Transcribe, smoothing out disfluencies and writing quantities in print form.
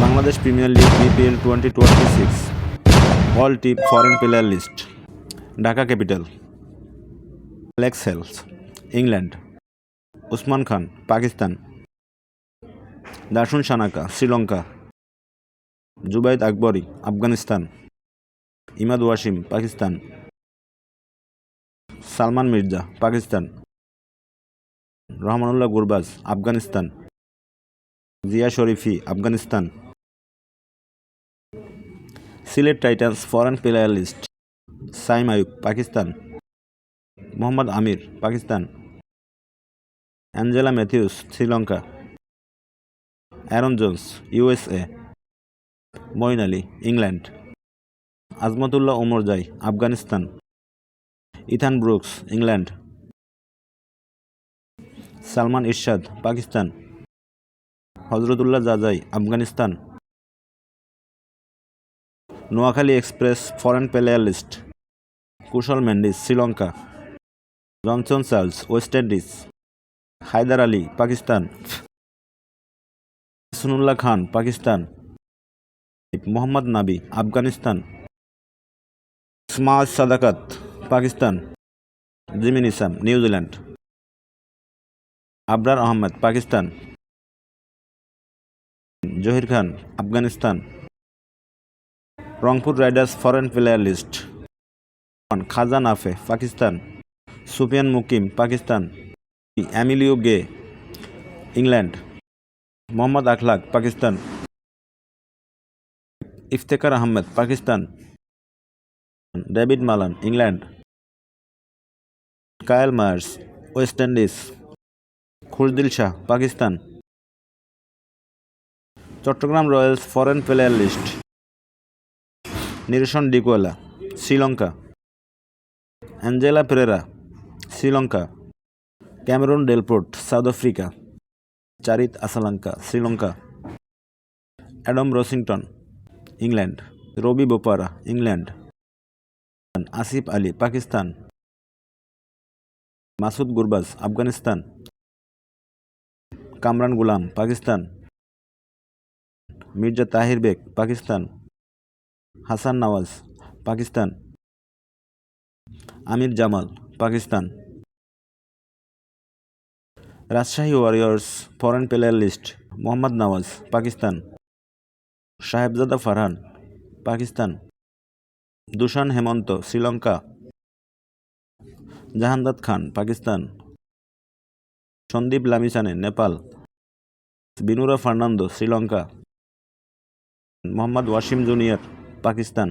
Bangladesh premier league BPL 2026 all team foreign player list. Dhaka capital, Alex Hales, England. Usman Khan, Pakistan. Dasun Shanaka, Sri Lanka. Zubaid Akbari, Afghanistan. Imad Wasim, Pakistan. Salman Mirza, Pakistan. Rahmanullah Gurbaz, Afghanistan. Zia Sharifi, Afghanistan. Sylhet Titans foreign player list. Saim Ayub, Pakistan. Mohammad Amir, Pakistan. Angelo Mathews, Sri Lanka. Aaron Jones, USA. Moeen Ali, England. Azmatullah Omarzai, Afghanistan. Ethan Brookes, England. Salman Irshad, Pakistan. Hazratullah Zazai, Afghanistan. Noakhali express foreign player list. Kusal Mendis, Sri Lanka. Johnson Charles, West Indies. Haider Ali, Pakistan. Hasanullah Khan, Pakistan. Mohammad Nabi, Afghanistan. স্মাজ Sadaqat, Pakistan. Jimmy Neesham, New Zealand. Abrar Ahmed, Pakistan. Zahir Khan, Afghanistan. Rangpur Riders foreign player list. Khawaja Nafay, Pakistan. Sufiyan Muqeem, Pakistan. Emilio Gay, England. Mohammad Akhlaq, Pakistan. Iftikhar Ahmed, Pakistan. David Malan, England. Kyle Mayers, West Indies. Khushdil Shah, Pakistan. Chattogram Royals foreign player list. Niroshan Dickwella, Sri Lanka. Angela Perera, Sri Lanka. Cameron Delport, South Africa. Charith Asalanka, Sri Lanka. Adam Rossington, England. Ravi Bopara, England. Asif Ali, Pakistan. Masood Gurbaz, Afghanistan. Kamran Ghulam, Pakistan. Mirza Tahir Baig, Pakistan. Hasan Nawaz, Pakistan. Aamir Jamal, Pakistan. Rajshahi Warriors foreign player list. Mohammad Nawaz, Pakistan. Sahibzada Farhan, Pakistan. Dushan Hemantha, Sri Lanka. Jahandad Khan, Pakistan. Sandeep Lamichhane, Nepal. Binura Fernando, Sri Lanka. Mohammad Wasim junior, Pakistan.